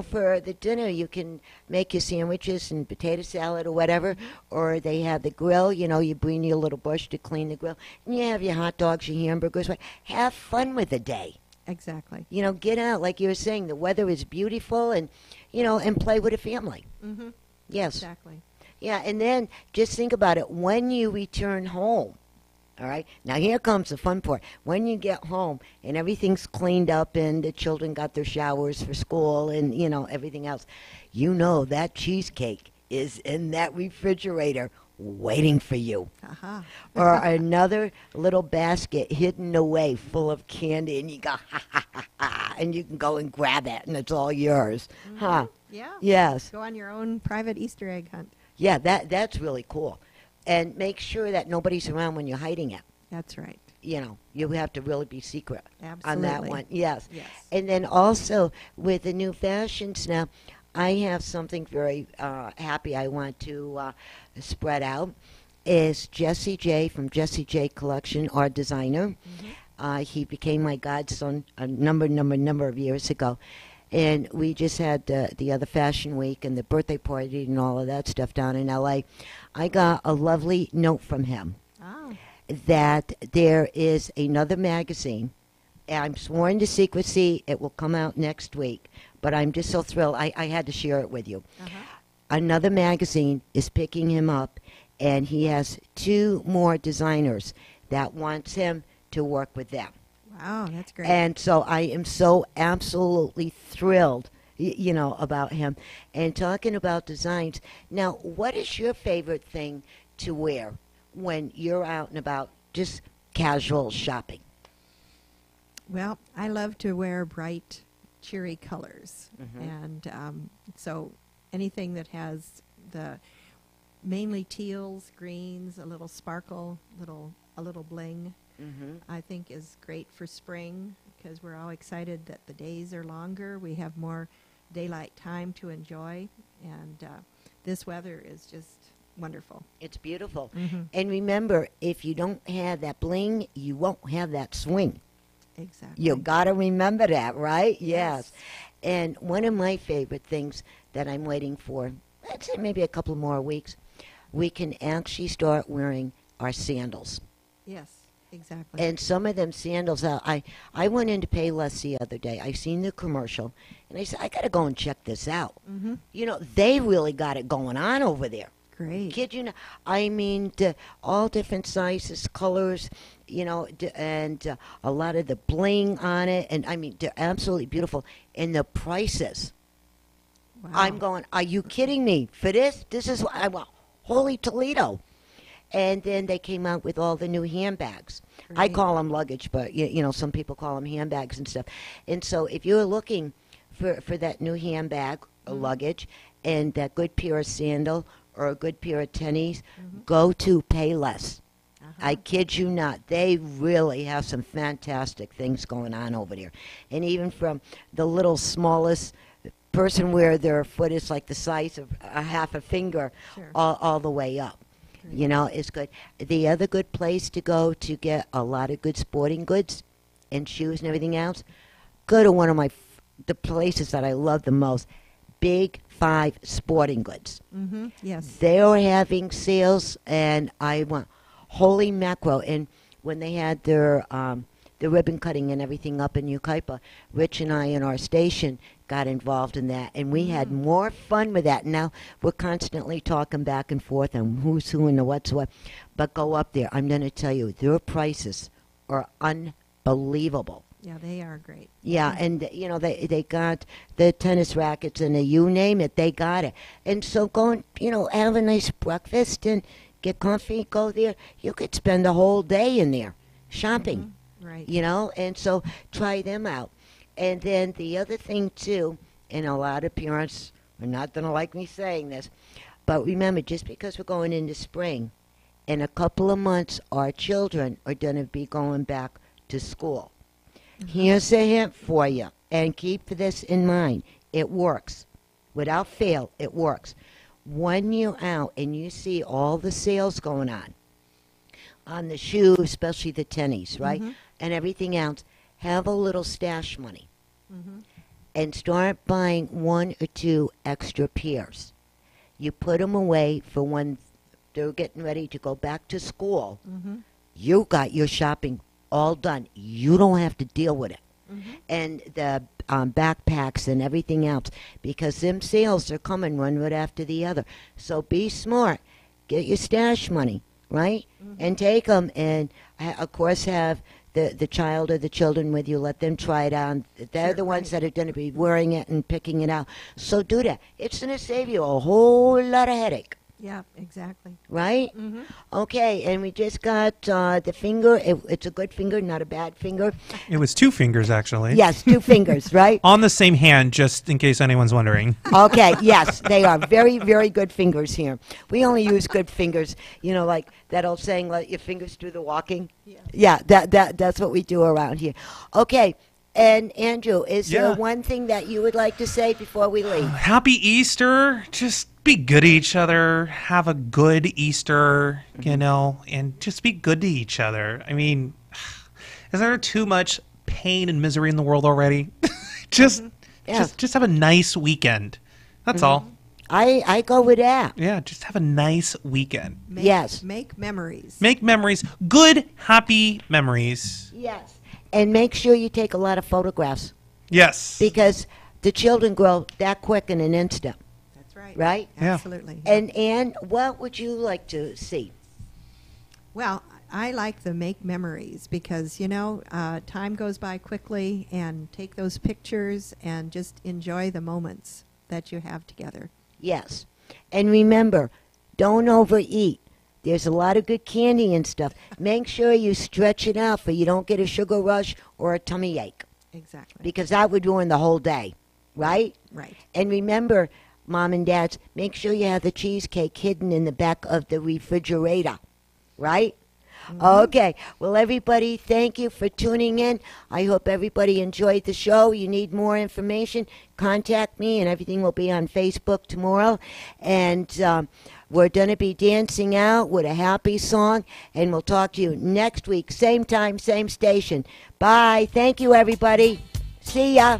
Speaker 4: for the dinner, you can make your sandwiches and potato salad or whatever, or they have the grill, you bring your little bush to clean the grill, and you have your hot dogs, your hamburgers. Have fun with the day.
Speaker 5: Exactly.
Speaker 4: Get out, like you were saying, the weather is beautiful, and, and play with a family.
Speaker 5: Mm-hmm.
Speaker 4: Yes.
Speaker 5: Exactly.
Speaker 4: Yeah, and then just think about it. When you return home, all right, now here comes the fun part. When you get home and everything's cleaned up and the children got their showers for school and, everything else, that cheesecake is in that refrigerator waiting for you.
Speaker 5: Uh-huh.
Speaker 4: Or another little basket hidden away full of candy, and you go, and you can go and grab it, and it's all yours.
Speaker 5: Mm-hmm.
Speaker 4: Huh?
Speaker 5: Yeah.
Speaker 4: Yes.
Speaker 5: Go on your own private Easter egg hunt.
Speaker 4: Yeah, that's really cool. And make sure that nobody's around when you're hiding it.
Speaker 5: That's right.
Speaker 4: You have to really be secret on that
Speaker 5: Absolutely.
Speaker 4: one. Yes.
Speaker 5: Yes.
Speaker 4: And then also with the new fashions now, I have something very happy I want to spread out. Is Jesse J from Jesse J Collection, our designer. Mm-hmm. He became my godson a number of years ago. And we just had the other fashion week and the birthday party and all of that stuff down in L.A. I got a lovely note from him that there is another magazine. I'm sworn to secrecy. It will come out next week. But I'm just so thrilled. I had to share it with you. Another magazine is picking him up, and he has 2 more designers that wants him to work with them.
Speaker 5: Wow, that's great.
Speaker 4: And so I am so absolutely thrilled, about him. And talking about designs, now, what is your favorite thing to wear when you're out and about, just casual shopping?
Speaker 5: Well, I love to wear bright, cheery colors. And so anything that has mainly teals, greens, a little sparkle, a little bling.
Speaker 4: Mm-hmm.
Speaker 5: I think is great for spring because we're all excited that the days are longer. We have more daylight time to enjoy, and this weather is just wonderful.
Speaker 4: It's beautiful.
Speaker 5: Mm-hmm.
Speaker 4: And remember, if you don't have that bling, you won't have that swing.
Speaker 5: Exactly.
Speaker 4: You got to remember that, right?
Speaker 5: Yes.
Speaker 4: And one of my favorite things that I'm waiting for, let's say maybe a couple more weeks, we can actually start wearing our sandals.
Speaker 5: Yes, exactly.
Speaker 4: And some of them sandals, I went into Payless the other day. I seen the commercial, and I said, I got to go and check this out.
Speaker 5: Mm-hmm.
Speaker 4: You know, they really got it going on over there.
Speaker 5: Great.
Speaker 4: Kid you not? I mean, all different sizes, colors, you know, and a lot of the bling on it. And I mean, they're absolutely beautiful. And the prices.
Speaker 5: Wow.
Speaker 4: I'm going, are you kidding me? For this? This is what I want. Holy Toledo. And then they came out with all the new handbags. I
Speaker 5: Great.
Speaker 4: call them luggage, but, you know, some people call them handbags and stuff. And so if you're looking for that new handbag or luggage and that good pair of sandal or a good pair of tennies, go to Payless. I kid you not. They really have some fantastic things going on over there. And even from the little smallest person where their foot is like the size of a half a finger,
Speaker 5: Sure.
Speaker 4: all the way up.
Speaker 5: Great.
Speaker 4: You know, it's good. The other good place to go to get a lot of good sporting goods and shoes and everything else, go to one of the places that I love the most, Big 5 Sporting Goods.
Speaker 5: Mm-hmm. Yes.
Speaker 4: They are having sales, and I went, holy mackerel. And when they had their ribbon cutting and everything up in Yucaipa, Rich and I in our station got involved in that, and we had more fun with that. Now we're constantly talking back and forth on who's who and the what's what. But go up there. I'm going to tell you, their prices are unbelievable.
Speaker 5: Yeah, they are great.
Speaker 4: Yeah, and you know they got the tennis rackets and you name it, they got it. And so go and have a nice breakfast and get comfy. Go there. You could spend the whole day in there shopping.
Speaker 5: Right.
Speaker 4: And so try them out. And then the other thing too, and a lot of parents are not going to like me saying this, but remember, just because we're going into spring, in a couple of months, our children are going to be going back to school. Here's a hint for you, and keep this in mind. It works. Without fail, it works. When you're out and you see all the sales going on the shoes, especially the tennies, right, and everything else, have a little stash money and start buying 1 or 2 extra pairs. You put them away for when they're getting ready to go back to school. You got your shopping all done. You don't have to deal with it. And the backpacks and everything else, because them sales are coming one right after the other. So be smart. Get your stash money, right? And take them, and of course have the child or the children with you. Let them try it on. They're the ones that are going to be wearing it and picking it out. So do that. It's going to save you a whole lot of headache.
Speaker 5: Yeah, exactly.
Speaker 4: Right? Okay, and we just got the finger. It's a good finger, not a bad finger.
Speaker 6: It was 2 fingers, actually.
Speaker 4: Yes, 2 fingers, right?
Speaker 6: On the same hand, just in case anyone's wondering.
Speaker 4: Okay, yes, they are very, very good fingers here. We only use good fingers, like that old saying, let your fingers do the walking. Yeah, that's what we do around here. Okay, and Andrew, is there one thing that you would like to say before we leave?
Speaker 6: Happy Easter. Just be good to each other. Have a good Easter, and just be good to each other. I mean, is there too much pain and misery in the world already? just have a nice weekend. That's all.
Speaker 4: I go with that.
Speaker 6: Yeah, just have a nice weekend.
Speaker 5: Make memories.
Speaker 6: Make memories. Good, happy memories.
Speaker 4: Yes. And make sure you take a lot of photographs.
Speaker 6: Yes.
Speaker 4: Because the children grow that quick in an instant.
Speaker 5: That's right.
Speaker 4: Right?
Speaker 6: Yeah.
Speaker 5: Absolutely.
Speaker 4: And Ann, what would you like to see?
Speaker 5: Well, I like the make memories because, time goes by quickly, and take those pictures and just enjoy the moments that you have together.
Speaker 4: Yes. And remember, don't overeat. There's a lot of good candy and stuff. Make sure you stretch it out so you don't get a sugar rush or a tummy ache.
Speaker 5: Exactly.
Speaker 4: Because that would ruin the whole day, right?
Speaker 5: Right.
Speaker 4: And remember, mom and dads, make sure you have the cheesecake hidden in the back of the refrigerator, right? Okay. Well, everybody, thank you for tuning in. I hope everybody enjoyed the show. You need more information, contact me, and everything will be on Facebook tomorrow. And we're going to be dancing out with a happy song, and we'll talk to you next week, same time, same station. Bye. Thank you, everybody. See ya.